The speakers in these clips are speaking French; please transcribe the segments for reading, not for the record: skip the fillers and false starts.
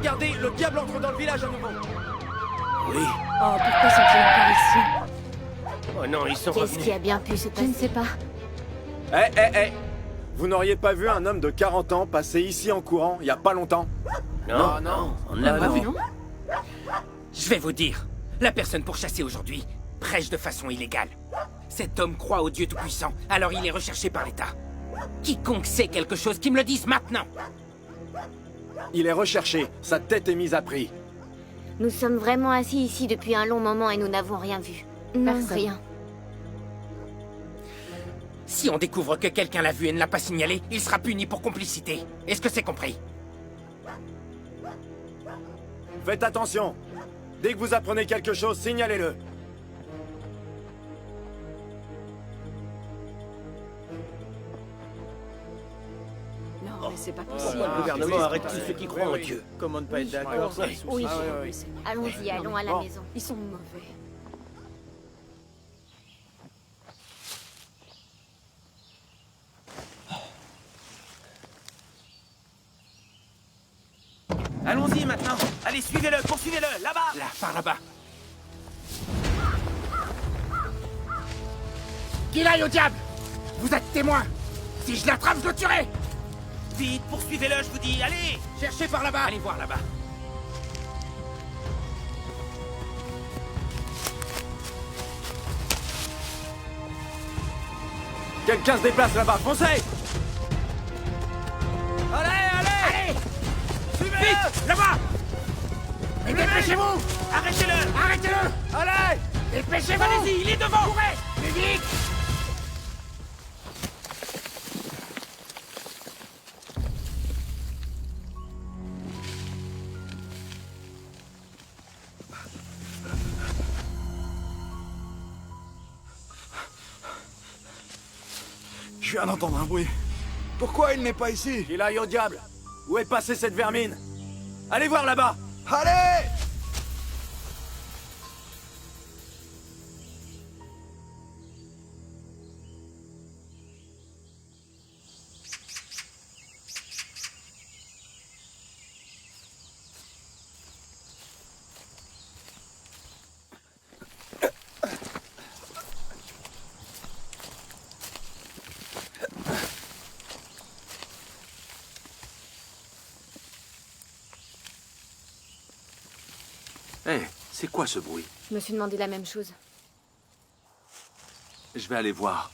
Regardez, le diable entre dans le village à nouveau. Oui. Oh, pourquoi sont-ils encore ici? Oh non, ils sont Qu'est-ce revenus. qui a bien pu se Je passer? ne sais pas. Eh. Vous n'auriez pas vu un homme de 40 ans passer ici en courant, il y a pas longtemps? Non, on ne l'a pas vu. Non. Je vais vous dire, la personne pourchassée aujourd'hui prêche de façon illégale. Cet homme croit au Dieu Tout-Puissant, alors il est recherché par l'État. Quiconque sait quelque chose, qui me le dise maintenant. Il est recherché, sa tête est mise à prix. Nous sommes vraiment assis ici depuis un long moment et nous n'avons rien vu. Non. Rien. Si on découvre que quelqu'un l'a vu et ne l'a pas signalé, il sera puni pour complicité. Est-ce que c'est compris? Faites attention. Dès que vous apprenez quelque chose, signalez-le. Non, mais c'est pas Pourquoi possible. le gouvernement arrête tous ceux qui croient en Dieu? Comment ne pas être d'accord? Ouais. Oui, ouais. oui, Seigneur. Allons-y, allons à la Bon. maison. Ils sont mauvais. Allons-y maintenant. Allez, suivez-le, poursuivez-le, là-bas. Là, par là-bas. Qu'il aille au diable! Vous êtes témoin! Si je l'attrape, je le tuerai! Vite, poursuivez-le, je vous dis, allez. Cherchez par là-bas! Allez voir là-bas. Quelqu'un se déplace là-bas, foncez! Allez! Vite! Là-bas! Mais dépêchez-vous! Arrêtez-le. Arrêtez-le! Allez! Dépêchez-vous! Allez-y, il est devant! Courez! Plus vite! Je viens d'entendre un bruit. Pourquoi il n'est pas ici? Qu'il aille au diable! Où est passée cette vermine? Allez voir là-bas! Allez! Hé, c'est quoi ce bruit? Je me suis demandé la même chose. Je vais aller voir.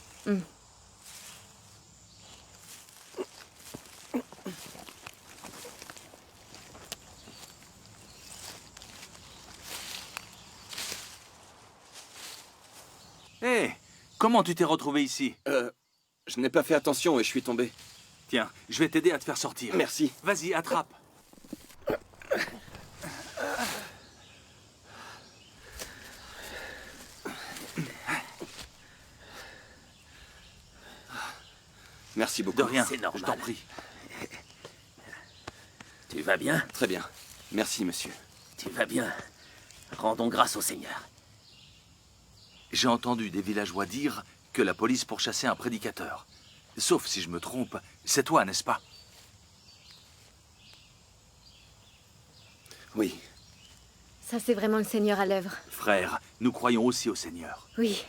Hé, comment tu t'es retrouvé ici? Je n'ai pas fait attention et je suis tombé. Tiens, je vais t'aider à te faire sortir. Merci. Vas-y, attrape. Merci beaucoup. De rien, C'est normal. je t'en prie. Tu vas bien? Très bien. Merci, monsieur. Tu vas bien. Rendons grâce au Seigneur. J'ai entendu des villageois dire que la police pourchassait un prédicateur. Sauf si je me trompe, c'est toi, n'est-ce pas? Oui. Ça, c'est vraiment le Seigneur à l'œuvre. Frère, nous croyons aussi au Seigneur. Oui.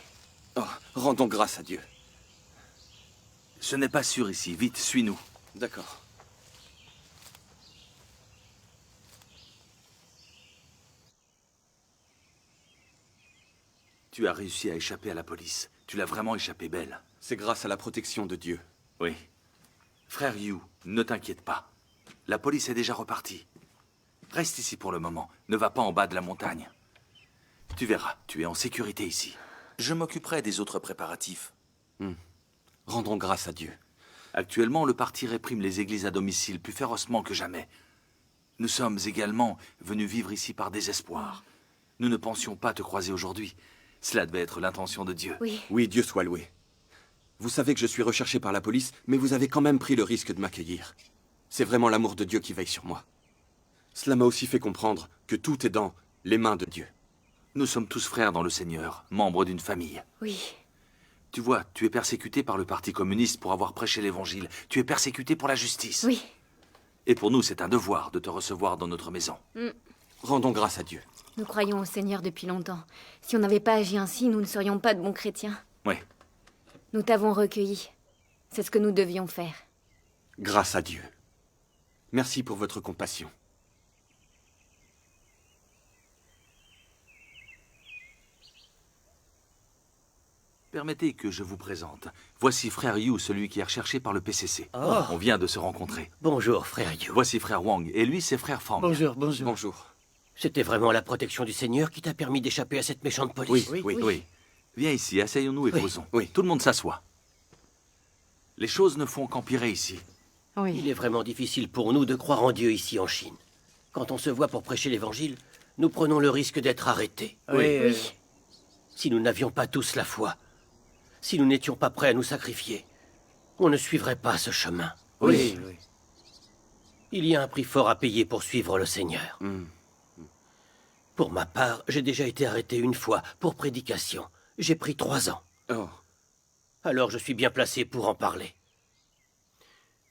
Oh, rendons grâce à Dieu. Ce n'est pas sûr ici. Vite, suis-nous. D'accord. Tu as réussi à échapper à la police. Tu l'as vraiment échappé belle. C'est grâce à la protection de Dieu. Oui. Frère Yu, ne t'inquiète pas. La police est déjà repartie. Reste ici pour le moment. Ne va pas en bas de la montagne. Tu verras, tu es en sécurité ici. Je m'occuperai des autres préparatifs. Rendons grâce à Dieu. Actuellement, le parti réprime les églises à domicile plus férocement que jamais. Nous sommes également venus vivre ici par désespoir. Nous ne pensions pas te croiser aujourd'hui. Cela devait être l'intention de Dieu. Oui. Oui, Dieu soit loué. Vous savez que je suis recherché par la police, mais vous avez quand même pris le risque de m'accueillir. C'est vraiment l'amour de Dieu qui veille sur moi. Cela m'a aussi fait comprendre que tout est dans les mains de Dieu. Nous sommes tous frères dans le Seigneur, membres d'une famille. Oui. Tu vois, tu es persécuté par le Parti communiste pour avoir prêché l'Évangile. Tu es persécuté pour la justice. Oui. Et pour nous, c'est un devoir de te recevoir dans notre maison. Rendons grâce à Dieu. Nous croyons au Seigneur depuis longtemps. Si on n'avait pas agi ainsi, nous ne serions pas de bons chrétiens. Oui. Nous t'avons recueilli. C'est ce que nous devions faire. Grâce à Dieu. Merci pour votre compassion. Permettez que je vous présente. Voici frère Yu, celui qui est recherché par le PCC. On vient de se rencontrer. Bonjour, frère Yu. Voici frère Wang, et lui, c'est frère Fang. Bonjour, bonjour. Bonjour. C'était vraiment la protection du Seigneur qui t'a permis d'échapper à cette méchante police. Oui. Viens ici, asseyons-nous et causons. Oui. Tout le monde s'assoit. Les choses ne font qu'empirer ici. Il est vraiment difficile pour nous de croire en Dieu ici en Chine. Quand on se voit pour prêcher l'Évangile, nous prenons le risque d'être arrêtés. Oui. Si nous n'avions pas tous la foi, si nous n'étions pas prêts à nous sacrifier, on ne suivrait pas ce chemin. Oui. Il y a un prix fort à payer pour suivre le Seigneur. Pour ma part, j'ai déjà été arrêté une fois pour prédication. J'ai pris 3 ans. Oh. Alors je suis bien placé pour en parler.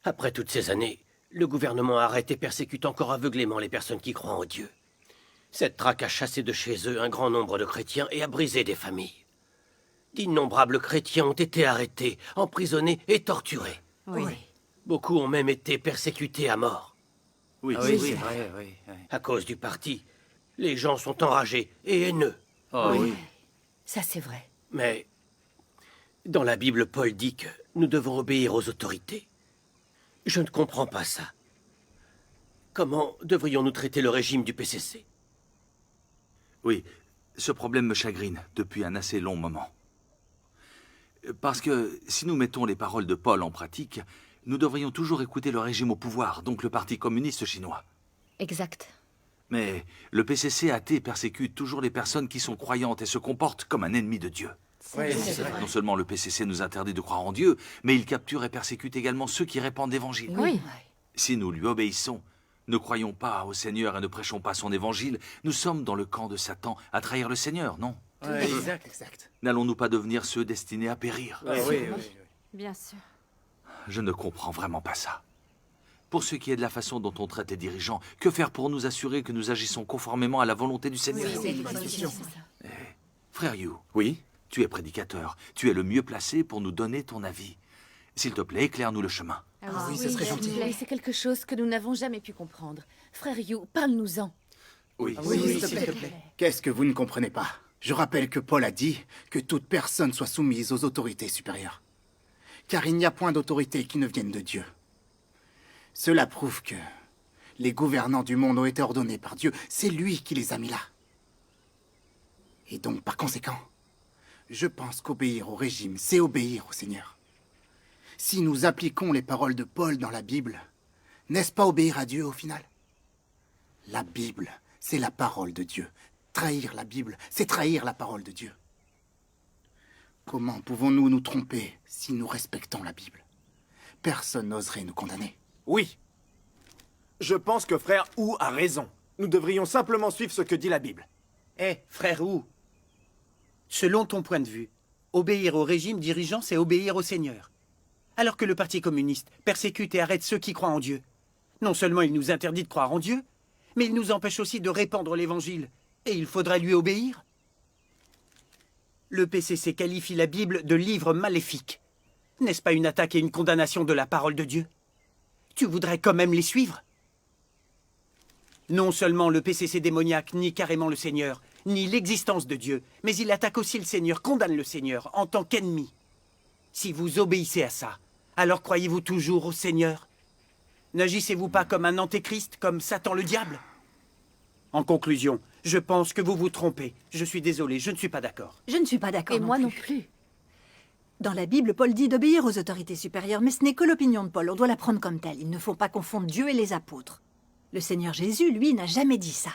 Après toutes ces années, le gouvernement arrête et persécute encore aveuglément les personnes qui croient en Dieu. Cette traque a chassé de chez eux un grand nombre de chrétiens et a brisé des familles. D'innombrables chrétiens ont été arrêtés, emprisonnés et torturés. Beaucoup ont même été persécutés à mort. Oui, Oui, c'est vrai, oui. À cause du parti, les gens sont enragés et haineux. Oui. Ça, c'est vrai. Mais dans la Bible, Paul dit que nous devons obéir aux autorités. Je ne comprends pas ça. Comment devrions-nous traiter le régime du PCC? Oui, ce problème me chagrine depuis un assez long moment. Parce que si nous mettons les paroles de Paul en pratique, nous devrions toujours écouter le régime au pouvoir, donc le Parti communiste chinois. Exact. Mais le PCC athée persécute toujours les personnes qui sont croyantes et se comportent comme un ennemi de Dieu. Non seulement le PCC nous interdit de croire en Dieu, mais il capture et persécute également ceux qui répandent l'évangile. Si nous lui obéissons, ne croyons pas au Seigneur et ne prêchons pas son évangile, nous sommes dans le camp de Satan à trahir le Seigneur, non? Exact. N'allons-nous pas devenir ceux destinés à périr? Oui. Bien sûr. Je ne comprends vraiment pas ça. Pour ce qui est de la façon dont on traite les dirigeants, que faire pour nous assurer que nous agissons conformément à la volonté du Seigneur? Frère Yu, Oui? tu es prédicateur. Tu es le mieux placé pour nous donner ton avis. S'il te plaît, éclaire-nous le chemin. Oui, ce serait gentil. C'est quelque chose que nous n'avons jamais pu comprendre. Frère Yu, parle-nous-en. Oui. S'il te plaît. Qu'est-ce que vous ne comprenez pas? Je rappelle que Paul a dit que toute personne soit soumise aux autorités supérieures. Car il n'y a point d'autorité qui ne vienne de Dieu. Cela prouve que les gouvernants du monde ont été ordonnés par Dieu. C'est lui qui les a mis là. Et donc, par conséquent, je pense qu'obéir au régime, c'est obéir au Seigneur. Si nous appliquons les paroles de Paul dans la Bible, n'est-ce pas obéir à Dieu au final? La Bible, c'est la parole de Dieu. Trahir la Bible, c'est trahir la parole de Dieu. Comment pouvons-nous nous tromper si nous respectons la Bible? Personne n'oserait nous condamner. Oui. Je pense que frère Wu a raison. Nous devrions simplement suivre ce que dit la Bible. Frère Wu, selon ton point de vue, obéir au régime dirigeant, c'est obéir au Seigneur. Alors que le Parti communiste persécute et arrête ceux qui croient en Dieu. Non seulement il nous interdit de croire en Dieu, mais il nous empêche aussi de répandre l'Évangile. Et il faudra lui obéir. Le PCC qualifie la Bible de livre maléfique. N'est-ce pas une attaque et une condamnation de la parole de Dieu? Tu voudrais quand même les suivre? Non seulement le PCC démoniaque nie carrément le Seigneur, ni l'existence de Dieu, mais il attaque aussi le Seigneur, condamne le Seigneur en tant qu'ennemi. Si vous obéissez à ça, alors croyez-vous toujours au Seigneur? N'agissez-vous pas comme un antéchrist, comme Satan le diable? En conclusion, je pense que vous vous trompez. Je suis désolé, je ne suis pas d'accord. Je ne suis pas d'accord. Et moi non plus. Dans la Bible, Paul dit d'obéir aux autorités supérieures, mais ce n'est que l'opinion de Paul. On doit la prendre comme telle. Il ne faut pas confondre Dieu et les apôtres. Le Seigneur Jésus, lui, n'a jamais dit ça.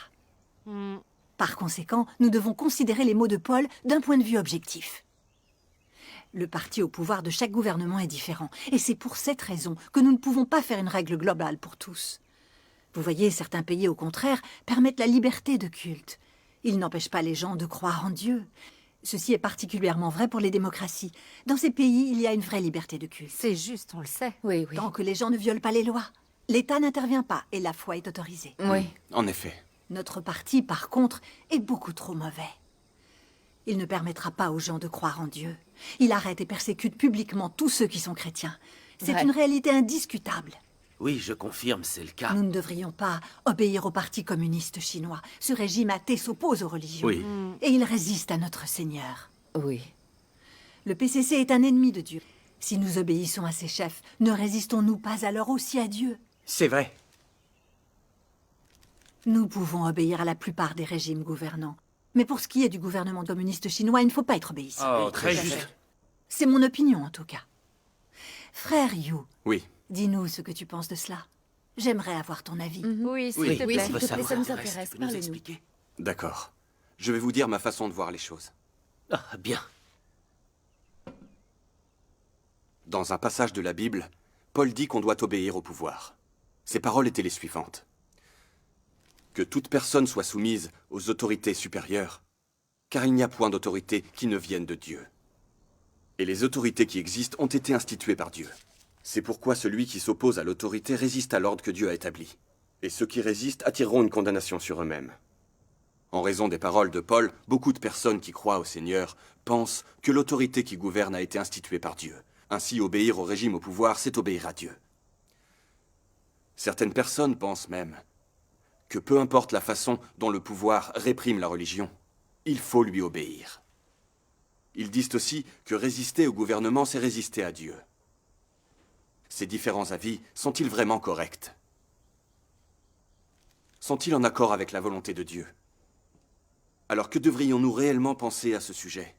Par conséquent, nous devons considérer les mots de Paul d'un point de vue objectif. Le parti au pouvoir de chaque gouvernement est différent. Et c'est pour cette raison que nous ne pouvons pas faire une règle globale pour tous. Vous voyez, certains pays, au contraire, permettent la liberté de culte. Ils n'empêchent pas les gens de croire en Dieu. Ceci est particulièrement vrai pour les démocraties. Dans ces pays, il y a une vraie liberté de culte. C'est juste, on le sait. Oui. Tant que les gens ne violent pas les lois. L'État n'intervient pas et la foi est autorisée. Oui. En effet. Notre parti, par contre, est beaucoup trop mauvais. Il ne permettra pas aux gens de croire en Dieu. Il arrête et persécute publiquement tous ceux qui sont chrétiens. C'est Ouais. une réalité indiscutable. Oui, je confirme, c'est le cas. Nous ne devrions pas obéir au Parti communiste chinois. Ce régime athée s'oppose aux religions. Oui. Et il résiste à notre Seigneur. Oui. Le PCC est un ennemi de Dieu. Si nous obéissons à ses chefs, ne résistons-nous pas alors aussi à Dieu? C'est vrai. Nous pouvons obéir à la plupart des régimes gouvernants. Mais pour ce qui est du gouvernement communiste chinois, il ne faut pas être obéissant. Oh, très juste. C'est mon opinion, en tout cas. Frère Yu, Oui. dis-nous ce que tu penses de cela. J'aimerais avoir ton avis. Oui, s'il Oui, te oui, plaît, on s'il veut te plaît, savoir. ça nous Tu intéresse. peux nous Parlez-nous. expliquer? D'accord. Je vais vous dire ma façon de voir les choses. Ah, bien. Dans un passage de la Bible, Paul dit qu'on doit obéir au pouvoir. Ses paroles étaient les suivantes. Que toute personne soit soumise aux autorités supérieures, car il n'y a point d'autorité qui ne vienne de Dieu. Et les autorités qui existent ont été instituées par Dieu. C'est pourquoi celui qui s'oppose à l'autorité résiste à l'ordre que Dieu a établi. Et ceux qui résistent attireront une condamnation sur eux-mêmes. En raison des paroles de Paul, beaucoup de personnes qui croient au Seigneur pensent que l'autorité qui gouverne a été instituée par Dieu. Ainsi, obéir au régime au pouvoir, c'est obéir à Dieu. Certaines personnes pensent même que peu importe la façon dont le pouvoir réprime la religion, il faut lui obéir. Ils disent aussi que résister au gouvernement, c'est résister à Dieu. Ces différents avis sont-ils vraiment corrects? Sont-ils en accord avec la volonté de Dieu? Alors que devrions-nous réellement penser à ce sujet?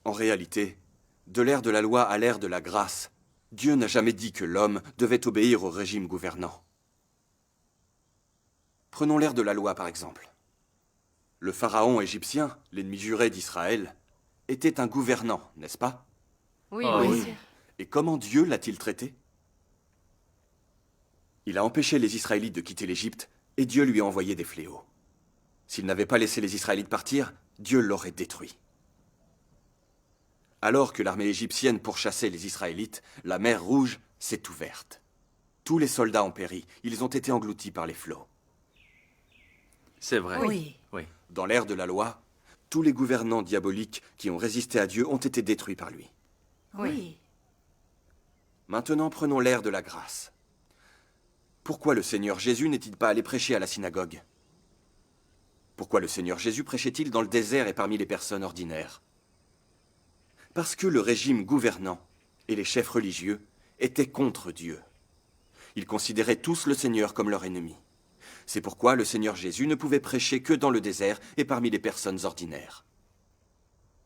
En réalité, de l'ère de la loi à l'ère de la grâce, Dieu n'a jamais dit que l'homme devait obéir au régime gouvernant. Prenons l'ère de la loi par exemple. Le pharaon égyptien, l'ennemi juré d'Israël, était un gouvernant, n'est-ce pas? Oui, Ah, bien oui. sûr. Et comment Dieu l'a-t-il traité? Il a empêché les Israélites de quitter l'Égypte et Dieu lui a envoyé des fléaux. S'il n'avait pas laissé les Israélites partir, Dieu l'aurait détruit. Alors que l'armée égyptienne pourchassait les Israélites, la mer Rouge s'est ouverte. Tous les soldats ont péri, ils ont été engloutis par les flots. C'est vrai. Oui. Oui. Dans l'ère de la loi, tous les gouvernants diaboliques qui ont résisté à Dieu ont été détruits par lui. Oui. Maintenant, prenons l'ère de la grâce. Pourquoi le Seigneur Jésus n'est-il pas allé prêcher à la synagogue? Pourquoi le Seigneur Jésus prêchait-il dans le désert et parmi les personnes ordinaires? Parce que le régime gouvernant et les chefs religieux étaient contre Dieu. Ils considéraient tous le Seigneur comme leur ennemi. C'est pourquoi le Seigneur Jésus ne pouvait prêcher que dans le désert et parmi les personnes ordinaires.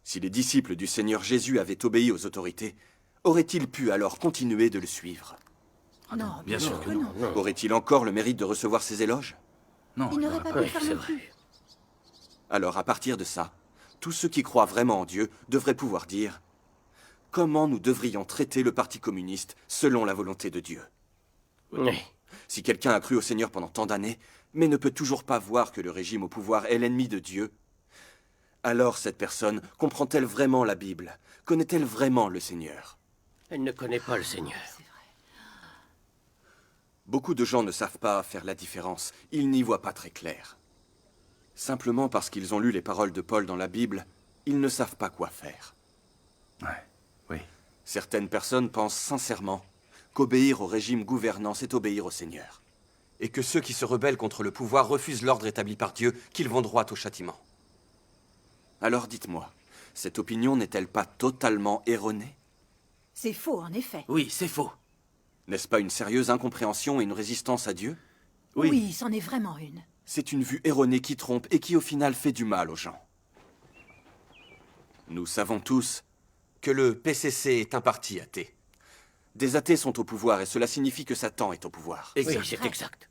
Si les disciples du Seigneur Jésus avaient obéi aux autorités, auraient-ils pu alors continuer de le suivre? Non, Bien sûr que non. Aurait-il encore le mérite de recevoir ses éloges? Non, Il il n'aurait n'aurait pas pas. pu faire c'est non vrai. plus. Alors, à partir de ça, tous ceux qui croient vraiment en Dieu devraient pouvoir dire comment nous devrions traiter le Parti communiste selon la volonté de Dieu. Oui. Si quelqu'un a cru au Seigneur pendant tant d'années, mais ne peut toujours pas voir que le régime au pouvoir est l'ennemi de Dieu, alors cette personne comprend-elle vraiment la Bible? Connaît-elle vraiment le Seigneur? Elle ne connaît pas le Seigneur. Beaucoup de gens ne savent pas faire la différence, ils n'y voient pas très clair. Simplement parce qu'ils ont lu les paroles de Paul dans la Bible, ils ne savent pas quoi faire. Ouais. Oui. Certaines personnes pensent sincèrement qu'obéir au régime gouvernant, c'est obéir au Seigneur. Et que ceux qui se rebellent contre le pouvoir refusent l'ordre établi par Dieu, qu'ils vont droit au châtiment. Alors dites-moi, cette opinion n'est-elle pas totalement erronée? C'est faux, en effet. Oui, c'est faux. N'est-ce pas une sérieuse incompréhension et une résistance à Dieu? Oui, c'en est vraiment une. C'est une vue erronée qui trompe et qui au final fait du mal aux gens. Nous savons tous que le PCC est un parti athée. Des athées sont au pouvoir et cela signifie que Satan est au pouvoir. Oui, c'est exact.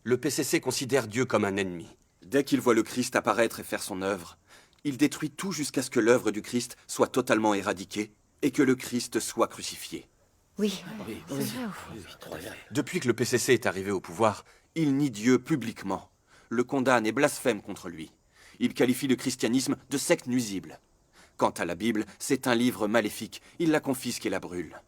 Le PCC considère Dieu comme un ennemi. Dès qu'il voit le Christ apparaître et faire son œuvre, il détruit tout jusqu'à ce que l'œuvre du Christ soit totalement éradiquée et que le Christ soit crucifié. Oui. Oui, C'est vrai ou faux? Depuis que le PCC est arrivé au pouvoir, il nie Dieu publiquement, le condamne et blasphème contre lui. Il qualifie le christianisme de secte nuisible. Quant à la Bible, c'est un livre maléfique, il la confisque et la brûle.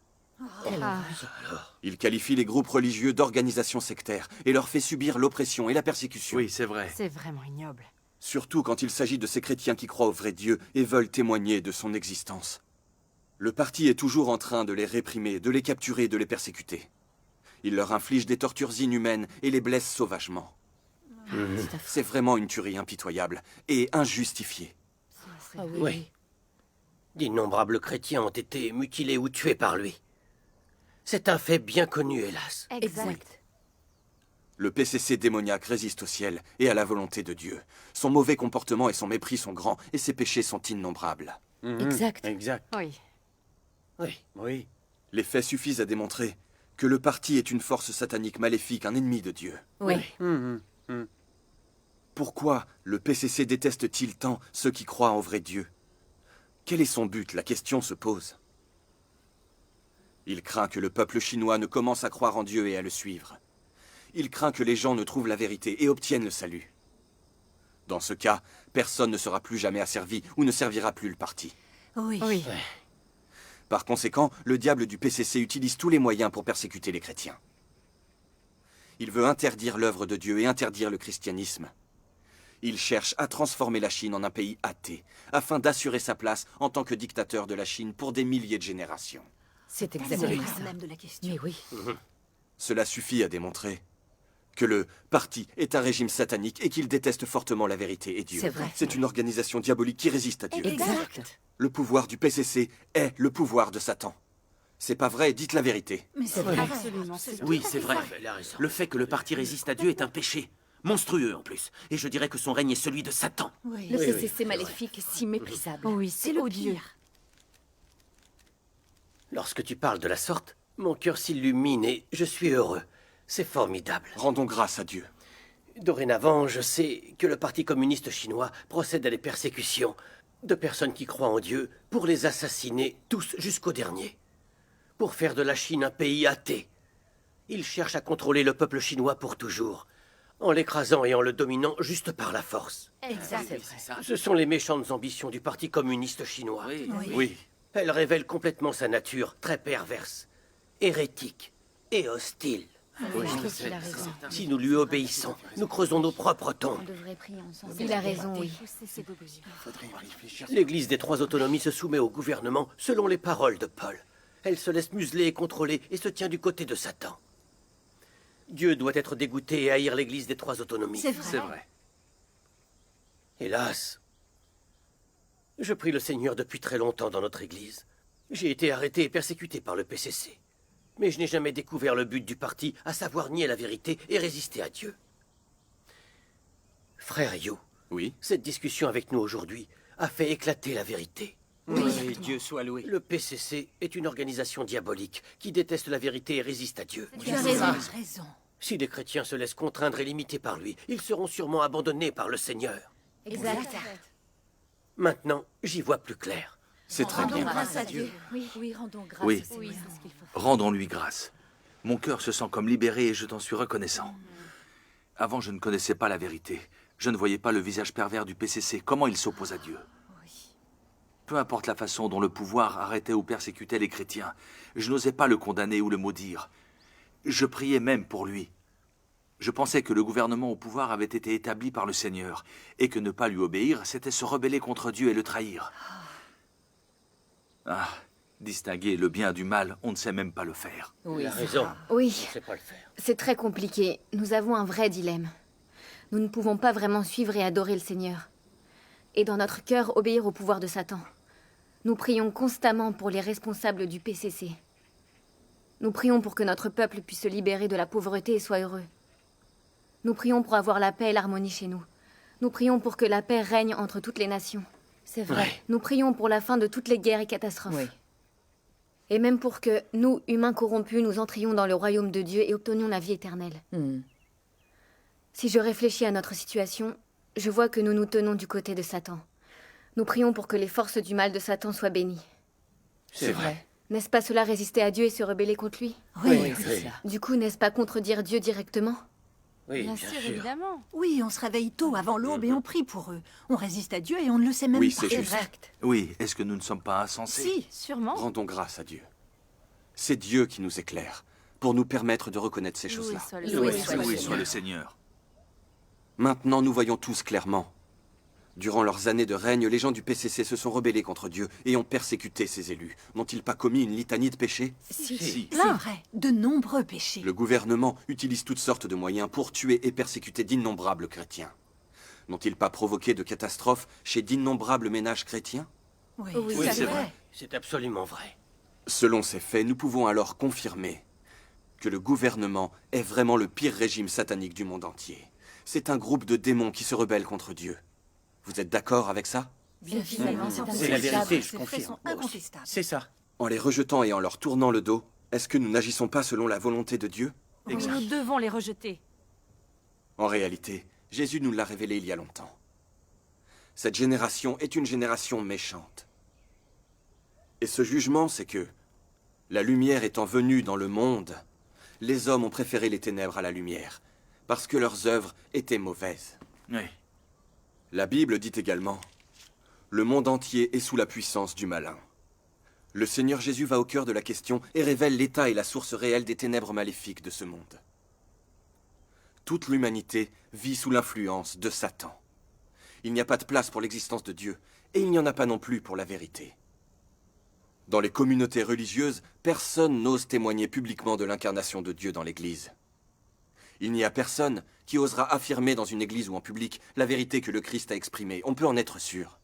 Il qualifie les groupes religieux d'organisations sectaires et leur fait subir l'oppression et la persécution. Oui, c'est vrai. C'est vraiment ignoble. Surtout quand il s'agit de ces chrétiens qui croient au vrai Dieu et veulent témoigner de son existence. Le parti est toujours en train de les réprimer, de les capturer et de les persécuter. Il leur inflige des tortures inhumaines et les blesse sauvagement. C'est vraiment une tuerie impitoyable et injustifiée. Oui. D'innombrables chrétiens ont été mutilés ou tués par lui. C'est un fait bien connu, hélas. Exact. Le PCC démoniaque résiste au ciel et à la volonté de Dieu. Son mauvais comportement et son mépris sont grands et ses péchés sont innombrables. Exact. Exact. Oui. Oui. Oui. Les faits suffisent à démontrer que le parti est une force satanique maléfique, un ennemi de Dieu. Oui. Pourquoi le PCC déteste-t-il tant ceux qui croient au vrai Dieu? Quel est son but? La question se pose. Il craint que le peuple chinois ne commence à croire en Dieu et à le suivre. Il craint que les gens ne trouvent la vérité et obtiennent le salut. Dans ce cas, personne ne sera plus jamais asservi ou ne servira plus le parti. Oui. Oui. Par conséquent, le diable du PCC utilise tous les moyens pour persécuter les chrétiens. Il veut interdire l'œuvre de Dieu et interdire le christianisme. Il cherche à transformer la Chine en un pays athée, afin d'assurer sa place en tant que dictateur de la Chine pour des milliers de générations. C'est C'est exactement le ça. cœur même de la question. Mais oui. Cela suffit à démontrer que le parti est un régime satanique et qu'il déteste fortement la vérité et Dieu. C'est vrai. C'est une organisation diabolique qui résiste à Dieu. Exact. Le pouvoir du PCC est le pouvoir de Satan. C'est pas vrai, dites la vérité. Mais c'est vrai. vrai. Absolument, c'est Oui, c'est vrai. Elle a raison. Le fait que le parti résiste à Dieu est un péché. Monstrueux en plus. Et je dirais que son règne est celui de Satan. Oui. Le PCC maléfique est si méprisable. Oui, c'est le odieux. pire. Lorsque tu parles de la sorte, mon cœur s'illumine et je suis heureux. C'est formidable. Rendons grâce à Dieu. Dorénavant, je sais que le Parti communiste chinois procède à des persécutions de personnes qui croient en Dieu pour les assassiner tous jusqu'au dernier. Pour faire de la Chine un pays athée. Il cherche à contrôler le peuple chinois pour toujours, en l'écrasant et en le dominant juste par la force. Exact. Ce sont les méchantes ambitions du Parti communiste chinois. Oui. Elles révèlent complètement sa nature très perverse, hérétique et hostile. Oui, je trouve qu'il a raison. Si nous lui obéissons, nous creusons nos propres tombes. On devrait prier ensemble. Il a raison, oui. L'Église des Trois Autonomies se soumet au gouvernement selon les paroles de Paul. Elle se laisse museler et contrôler et se tient du côté de Satan. Dieu doit être dégoûté et haïr l'Église des Trois Autonomies. C'est vrai. C'est vrai. Hélas, je prie le Seigneur depuis très longtemps dans notre Église. J'ai été arrêté et persécuté par le PCC. Mais je n'ai jamais découvert le but du parti, à savoir nier la vérité et résister à Dieu. Frère Yu, Oui. cette discussion avec nous aujourd'hui a fait éclater la vérité. Oui, Dieu soit loué. Le PCC est une organisation diabolique qui déteste la vérité et résiste à Dieu. Tu as raison. raison. Si les chrétiens se laissent contraindre et limiter par lui, ils seront sûrement abandonnés par le Seigneur. Exact. Maintenant, j'y vois plus clair. C'est très Rendons bien. grâce à Dieu. Oui, rendons grâce Oui. au Seigneur. C'est ce qu'il faut. Rendons-lui grâce. Mon cœur se sent comme libéré et je t'en suis reconnaissant. Avant, je ne connaissais pas la vérité. Je ne voyais pas le visage pervers du PCC. Comment il s'oppose à Dieu. Peu importe la façon dont le pouvoir arrêtait ou persécutait les chrétiens, je n'osais pas le condamner ou le maudire. Je priais même pour lui. Je pensais que le gouvernement au pouvoir avait été établi par le Seigneur, et que ne pas lui obéir, c'était se rebeller contre Dieu et le trahir. Ah, distinguer le bien du mal, on ne sait même pas le faire. Il a raison. Oui, On ne sait pas le faire. c'est très compliqué. Nous avons un vrai dilemme. Nous ne pouvons pas vraiment suivre et adorer le Seigneur. Et dans notre cœur, obéir au pouvoir de Satan. Nous prions constamment pour les responsables du PCC. Nous prions pour que notre peuple puisse se libérer de la pauvreté et soit heureux. Nous prions pour avoir la paix et l'harmonie chez nous. Nous prions pour que la paix règne entre toutes les nations. C'est vrai. Nous prions pour la fin de toutes les guerres et catastrophes. Oui. Et même pour que nous, humains corrompus, nous entrions dans le royaume de Dieu et obtenions la vie éternelle. Si je réfléchis à notre situation, je vois que nous nous tenons du côté de Satan. Nous prions pour que les forces du mal de Satan soient bénies. C'est vrai. N'est-ce pas cela résister à Dieu et se rebeller contre lui? Oui, c'est ça. Du coup, n'est-ce pas contredire Dieu directement? Oui, Bien bien sûr, sûr. évidemment. Oui, on se réveille tôt avant l'aube et on prie pour eux. On résiste à Dieu et on ne le sait même Oui, pas. c'est juste. Exact. Oui, est-ce que nous ne sommes pas insensés? Si, sûrement. Rendons grâce à Dieu. C'est Dieu qui nous éclaire, pour nous permettre de reconnaître ces choses-là. Loué soit le Seigneur. Maintenant, nous voyons tous clairement. Durant leurs années de règne, les gens du PCC se sont rebellés contre Dieu et ont persécuté ses élus. N'ont-ils pas commis une litanie de péchés? C'est vrai, de nombreux péchés. Le gouvernement utilise toutes sortes de moyens pour tuer et persécuter d'innombrables chrétiens. N'ont-ils pas provoqué de catastrophes chez d'innombrables ménages chrétiens? Oui, c'est vrai. C'est absolument vrai. Selon ces faits, nous pouvons alors confirmer que le gouvernement est vraiment le pire régime satanique du monde entier. C'est un groupe de démons qui se rebellent contre Dieu. Vous êtes d'accord avec ça? Bien évidemment, C'est la vérité, je Ces faits confirme. sont incontestables. C'est ça. En les rejetant et en leur tournant le dos, est-ce que nous n'agissons pas selon la volonté de Dieu? Nous devons les rejeter. En réalité, Jésus nous l'a révélé il y a longtemps. Cette génération est une génération méchante. Et ce jugement, c'est que, la lumière étant venue dans le monde, les hommes ont préféré les ténèbres à la lumière, parce que leurs œuvres étaient mauvaises. Oui. La Bible dit également, « Le monde entier est sous la puissance du malin. » Le Seigneur Jésus va au cœur de la question et révèle l'état et la source réelle des ténèbres maléfiques de ce monde. Toute l'humanité vit sous l'influence de Satan. Il n'y a pas de place pour l'existence de Dieu, et il n'y en a pas non plus pour la vérité. Dans les communautés religieuses, personne n'ose témoigner publiquement de l'incarnation de Dieu dans l'Église. Il n'y a personne qui osera affirmer dans une église ou en public la vérité que le Christ a exprimée. On peut en être sûr.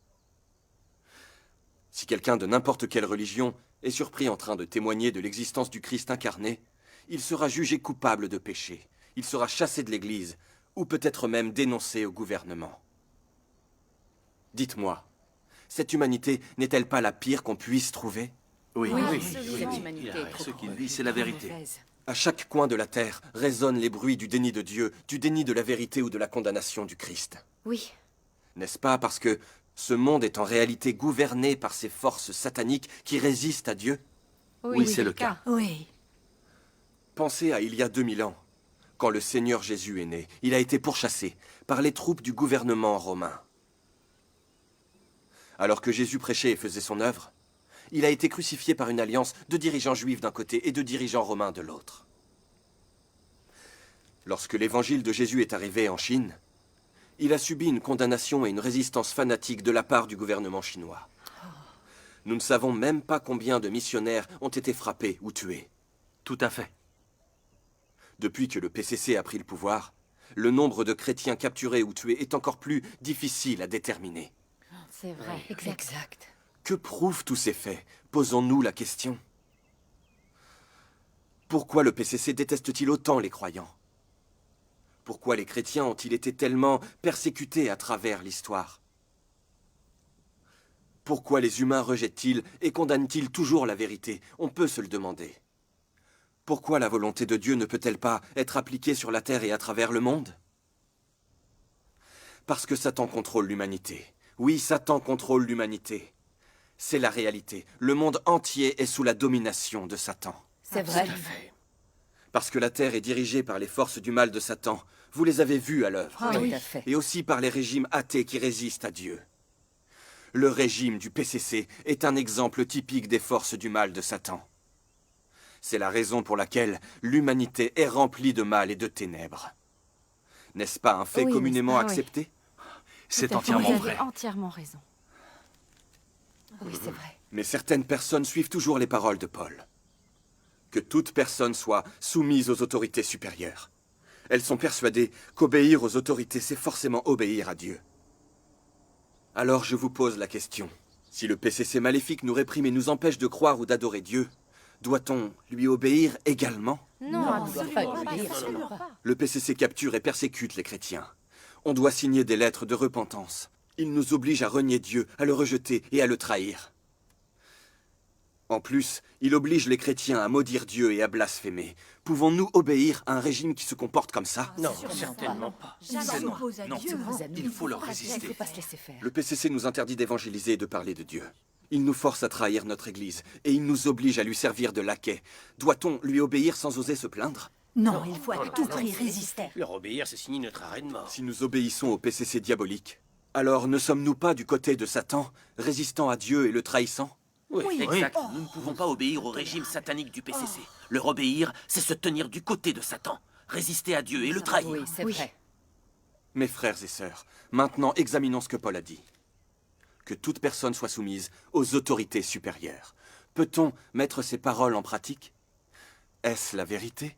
Si quelqu'un de n'importe quelle religion est surpris en train de témoigner de l'existence du Christ incarné, il sera jugé coupable de péché. Il sera chassé de l'église, ou peut-être même dénoncé au gouvernement. Dites-moi, cette humanité n'est-elle pas la pire qu'on puisse trouver? Oui, Cette humanité est trop Ce qu'il dit, c'est la vérité. mauvaise. À chaque coin de la terre résonnent les bruits du déni de Dieu, du déni de la vérité ou de la condamnation du Christ. Oui. N'est-ce pas parce que ce monde est en réalité gouverné par ces forces sataniques qui résistent à Dieu? Oui, c'est le cas. Oui. Pensez à il y a 2000 ans, quand le Seigneur Jésus est né. Il a été pourchassé par les troupes du gouvernement romain. Alors que Jésus prêchait et faisait son œuvre, il a été crucifié par une alliance de dirigeants juifs d'un côté et de dirigeants romains de l'autre. Lorsque l'évangile de Jésus est arrivé en Chine, il a subi une condamnation et une résistance fanatique de la part du gouvernement chinois. Nous ne savons même pas combien de missionnaires ont été frappés ou tués. Tout à fait. Depuis que le PCC a pris le pouvoir, le nombre de chrétiens capturés ou tués est encore plus difficile à déterminer. C'est vrai. Exact. Que prouvent tous ces faits? Posons-nous la question. Pourquoi le PCC déteste-t-il autant les croyants? Pourquoi les chrétiens ont-ils été tellement persécutés à travers l'histoire? Pourquoi les humains rejettent-ils et condamnent-ils toujours la vérité? On peut se le demander. Pourquoi la volonté de Dieu ne peut-elle pas être appliquée sur la terre et à travers le monde? Parce que Satan contrôle l'humanité. Oui, Satan contrôle l'humanité. C'est la réalité. Le monde entier est sous la domination de Satan. C'est vrai. Parce que la terre est dirigée par les forces du mal de Satan. Vous les avez vues à l'œuvre. Ah, oui. Tout à fait. Et aussi par les régimes athées qui résistent à Dieu. Le régime du PCC est un exemple typique des forces du mal de Satan. C'est la raison pour laquelle l'humanité est remplie de mal et de ténèbres. N'est-ce pas un fait Oui, communément n'est-ce pas, oui. accepté? C'est Tout à fait. entièrement Vous vrai. avez entièrement raison. Oui, c'est vrai. Mais certaines personnes suivent toujours les paroles de Paul. Que toute personne soit soumise aux autorités supérieures. Elles sont persuadées qu'obéir aux autorités, c'est forcément obéir à Dieu. Alors je vous pose la question. Si le PCC maléfique nous réprime et nous empêche de croire ou d'adorer Dieu, doit-on lui obéir également? Non, absolument absolument pas. pas. Absolument pas. Le PCC capture et persécute les chrétiens. On doit signer des lettres de repentance. Il nous oblige à renier Dieu, à le rejeter et à le trahir. En plus, il oblige les chrétiens à maudire Dieu et à blasphémer. Pouvons-nous obéir à un régime qui se comporte comme ça? Non, certainement pas. Jamais s'oppose à non. Dieu. Il faut leur Il ne résister. faut pas se laisser faire. Le PCC nous interdit d'évangéliser et de parler de Dieu. Il nous force à trahir notre Église et il nous oblige à lui servir de laquais. Doit-on lui obéir sans oser se plaindre? Non, il faut à tout prix résister. Leur obéir, c'est signer notre arrêt de mort. Si nous obéissons au PCC diabolique, alors ne sommes-nous pas du côté de Satan, résistant à Dieu et le trahissant? Oui. Exact. Nous ne pouvons pas obéir au régime satanique du PCC. Leur obéir, c'est se tenir du côté de Satan, résister à Dieu et le trahir. Oui, c'est vrai. Mes frères et sœurs, maintenant examinons ce que Paul a dit. Que toute personne soit soumise aux autorités supérieures. Peut-on mettre ces paroles en pratique? Est-ce la vérité?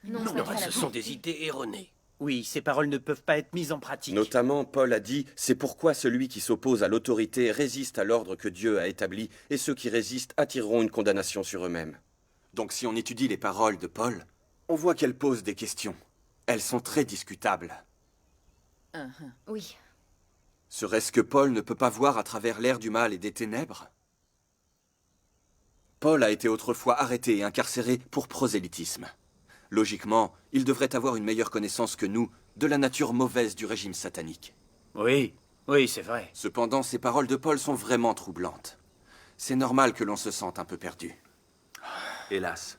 Non, Ce sont des idées erronées. Oui, ces paroles ne peuvent pas être mises en pratique. Notamment, Paul a dit « C'est pourquoi celui qui s'oppose à l'autorité résiste à l'ordre que Dieu a établi, et ceux qui résistent attireront une condamnation sur eux-mêmes. » Donc si on étudie les paroles de Paul, on voit qu'elles posent des questions. Elles sont très discutables. Oui. Serait-ce que Paul ne peut pas voir à travers l'air du mal et des ténèbres? Paul a été autrefois arrêté et incarcéré pour prosélytisme. Logiquement, il devrait avoir une meilleure connaissance que nous de la nature mauvaise du régime satanique. Oui, oui, c'est vrai. Cependant, ces paroles de Paul sont vraiment troublantes. C'est normal que l'on se sente un peu perdu. Hélas.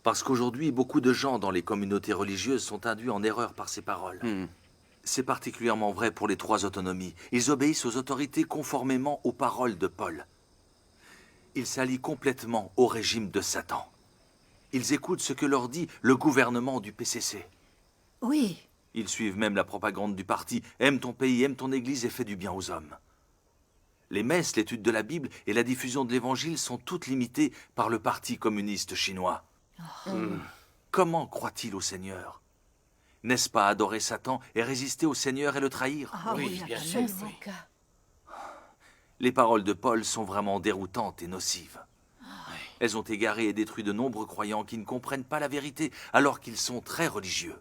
Parce qu'aujourd'hui, beaucoup de gens dans les communautés religieuses sont induits en erreur par ces paroles. C'est particulièrement vrai pour les 3 autonomies. Ils obéissent aux autorités conformément aux paroles de Paul. Ils s'allient complètement au régime de Satan. Ils écoutent ce que leur dit le gouvernement du PCC. Oui. Ils suivent même la propagande du parti « Aime ton pays, aime ton église et fais du bien aux hommes ». Les messes, l'étude de la Bible et la diffusion de l'Évangile sont toutes limitées par le parti communiste chinois. Comment croit-il au Seigneur? N'est-ce pas adorer Satan et résister au Seigneur et le trahir? Oui, bien sûr. C'est cas. Les paroles de Paul sont vraiment déroutantes et nocives. Elles ont égaré et détruit de nombreux croyants qui ne comprennent pas la vérité alors qu'ils sont très religieux.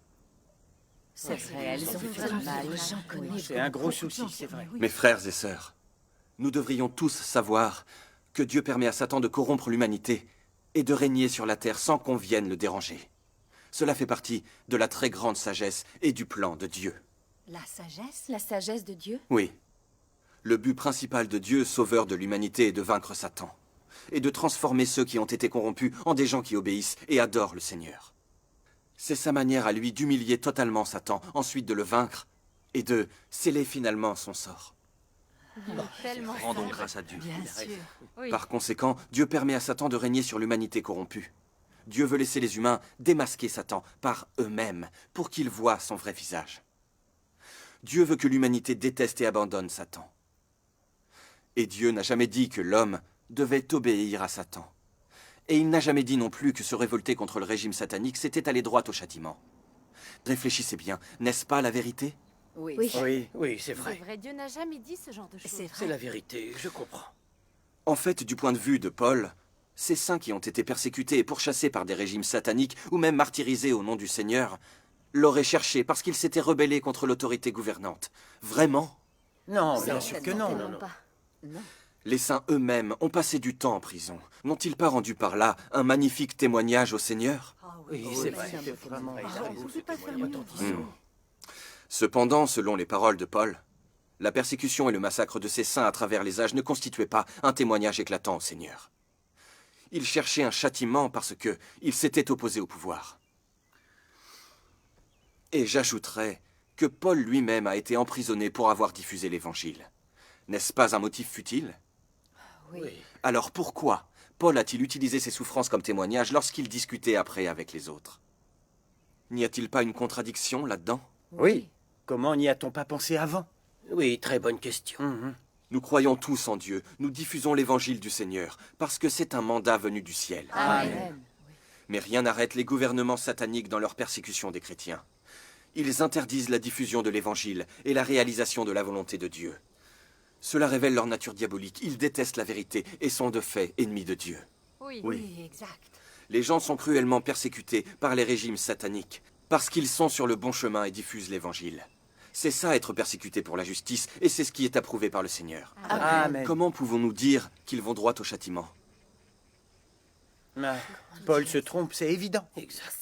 C'est vrai, elles ont fait du mal. J'en connais. C'est un gros souci, c'est vrai. Mes frères et sœurs, nous devrions tous savoir que Dieu permet à Satan de corrompre l'humanité et de régner sur la terre sans qu'on vienne le déranger. Cela fait partie de la très grande sagesse et du plan de Dieu. La sagesse? La sagesse de Dieu? Oui. Le but principal de Dieu, sauveur de l'humanité, est de vaincre Satan et de transformer ceux qui ont été corrompus en des gens qui obéissent et adorent le Seigneur. C'est sa manière à lui d'humilier totalement Satan, ensuite de le vaincre et de sceller finalement son sort. Rendons grâce à Dieu. Bien sûr. Par conséquent, Dieu permet à Satan de régner sur l'humanité corrompue. Dieu veut laisser les humains démasquer Satan par eux-mêmes pour qu'ils voient son vrai visage. Dieu veut que l'humanité déteste et abandonne Satan. Et Dieu n'a jamais dit que l'homme devait obéir à Satan. Et il n'a jamais dit non plus que se révolter contre le régime satanique, c'était aller droit au châtiment. Réfléchissez bien, n'est-ce pas la vérité? Oui. Oui, c'est vrai. Dieu n'a jamais dit ce genre de choses. C'est C'est vrai. la vérité, je comprends. En fait, du point de vue de Paul, ces saints qui ont été persécutés et pourchassés par des régimes sataniques ou même martyrisés au nom du Seigneur l'auraient cherché parce qu'ils s'étaient rebellés contre l'autorité gouvernante. Vraiment? Non, bien sûr que non. Certainement pas. Les saints eux-mêmes ont passé du temps en prison. N'ont-ils pas rendu par là un magnifique témoignage au Seigneur? Oui, c'est vrai. Cependant, selon les paroles de Paul, la persécution et le massacre de ces saints à travers les âges ne constituaient pas un témoignage éclatant au Seigneur. Ils cherchaient un châtiment parce que ils s'étaient opposés au pouvoir. Et j'ajouterais que Paul lui-même a été emprisonné pour avoir diffusé l'Évangile. N'est-ce pas un motif futile? Oui. Alors pourquoi Paul a-t-il utilisé ses souffrances comme témoignage lorsqu'il discutait après avec les autres? N'y a-t-il pas une contradiction là-dedans? Oui. Comment n'y a-t-on pas pensé avant? Oui, très bonne question. Nous croyons tous en Dieu, nous diffusons l'évangile du Seigneur, parce que c'est un mandat venu du ciel. Amen. Mais rien n'arrête les gouvernements sataniques dans leur persécution des chrétiens. Ils interdisent la diffusion de l'évangile et la réalisation de la volonté de Dieu. Cela révèle leur nature diabolique, ils détestent la vérité et sont de fait ennemis de Dieu. Oui, exact. Les gens sont cruellement persécutés par les régimes sataniques, parce qu'ils sont sur le bon chemin et diffusent l'évangile. C'est ça être persécuté pour la justice, et c'est ce qui est approuvé par le Seigneur. Amen. Comment pouvons-nous dire qu'ils vont droit au châtiment? Ah, Paul se trompe, c'est évident.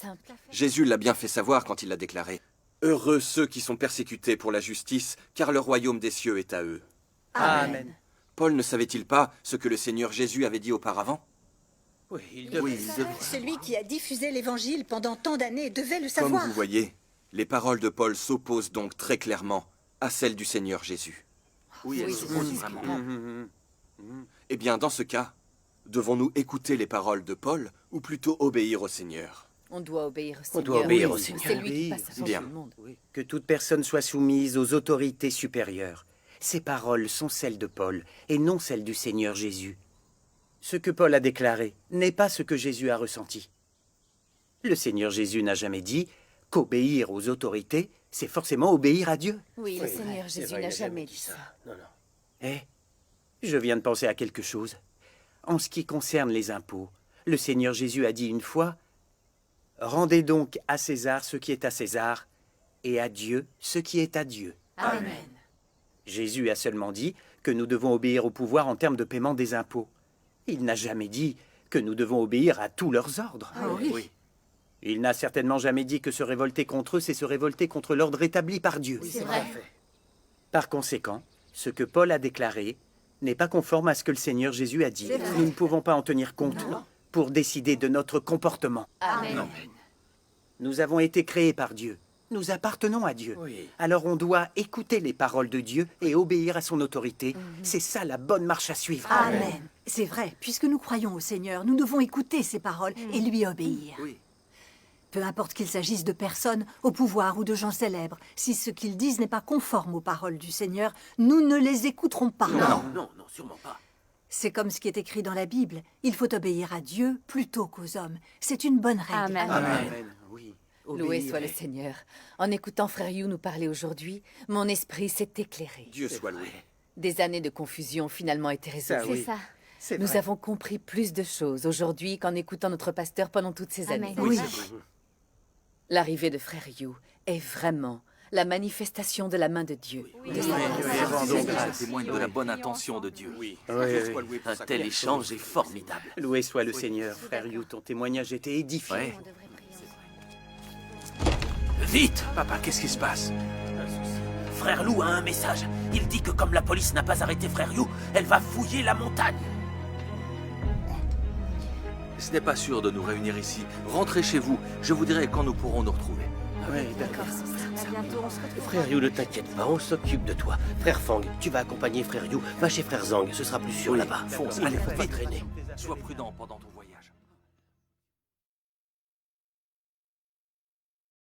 Simple. Jésus l'a bien fait savoir quand il l'a déclaré. Heureux ceux qui sont persécutés pour la justice, car le royaume des cieux est à eux. Amen. Paul ne savait-il pas ce que le Seigneur Jésus avait dit auparavant? Oui, il devait. Celui qui a diffusé l'évangile pendant tant d'années devait le Comme savoir. vous voyez, les paroles de Paul s'opposent donc très clairement à celles du Seigneur Jésus. Oui, elles s'opposent vraiment. Eh bien, dans ce cas, devons-nous écouter les paroles de Paul ou plutôt obéir au Seigneur? On doit obéir au On Seigneur. doit obéir au C'est Seigneur. lui qui passe avant Bien. tout le monde. Que toute personne soit soumise aux autorités supérieures. Ces paroles sont celles de Paul et non celles du Seigneur Jésus. Ce que Paul a déclaré n'est pas ce que Jésus a ressenti. Le Seigneur Jésus n'a jamais dit qu'obéir aux autorités, c'est forcément obéir à Dieu. Oui, le Seigneur C'est Jésus vrai, il n'a a jamais dit ça. Non, non. Eh, je viens de penser à quelque chose. En ce qui concerne les impôts, le Seigneur Jésus a dit une fois « Rendez donc à César ce qui est à César, et à Dieu ce qui est à Dieu. » Amen. Jésus a seulement dit que nous devons obéir au pouvoir en termes de paiement des impôts. Il n'a jamais dit que nous devons obéir à tous leurs ordres. Ah oui. Il n'a certainement jamais dit que se révolter contre eux, c'est se révolter contre l'ordre établi par Dieu. C'est vrai. Par conséquent, ce que Paul a déclaré n'est pas conforme à ce que le Seigneur Jésus a dit. C'est vrai. Nous ne pouvons pas en tenir compte pour décider de notre comportement. Amen. Nous avons été créés par Dieu. Nous appartenons à Dieu. Oui. Alors on doit écouter les paroles de Dieu et obéir à son autorité. C'est ça la bonne marche à suivre. Amen. C'est vrai, puisque nous croyons au Seigneur, nous devons écouter ses paroles et lui obéir. Oui. Peu importe qu'il s'agisse de personnes, au pouvoir ou de gens célèbres, si ce qu'ils disent n'est pas conforme aux paroles du Seigneur, nous ne les écouterons pas. Non, non, non, sûrement pas. C'est comme ce qui est écrit dans la Bible. Il faut obéir à Dieu plutôt qu'aux hommes. C'est une bonne règle. Amen. Amen. Oui. Loué Obéir. soit le Seigneur. En écoutant Frère Hugh nous parler aujourd'hui, mon esprit s'est éclairé. Dieu soit loué. Des années de confusion ont finalement été Ça, résolues. C'est ça. C'est Nous vrai. avons compris plus de choses aujourd'hui qu'en écoutant notre pasteur pendant toutes ces Amen. années. Oui. L'arrivée de Frère Hugh est vraiment la manifestation de la main de Dieu. De sa grâce. Rendons grâce, témoigne de la bonne intention de Dieu. Oui. Oui, Dieu oui. soit loué pour Un sa tel claire échange chose. est formidable. Loué soit le Seigneur, frère Hugh, ton témoignage était édifiant. Ouais. Vite, papa, qu'est-ce qui se passe? Frère Lou a un message. Il dit que comme la police n'a pas arrêté Frère Hugh, elle va fouiller la montagne. Ce n'est pas sûr de nous réunir ici. Rentrez chez vous. Je vous dirai quand nous pourrons nous retrouver. Oui, d'accord. Frère Yu, ne t'inquiète pas, on s'occupe de toi. Frère Fang, tu vas accompagner Frère Yu. Va chez Frère Zhang, ce sera plus sûr là-bas. Fonce, Il allez, ne faut pas vite. traîner. Sois prudent pendant ton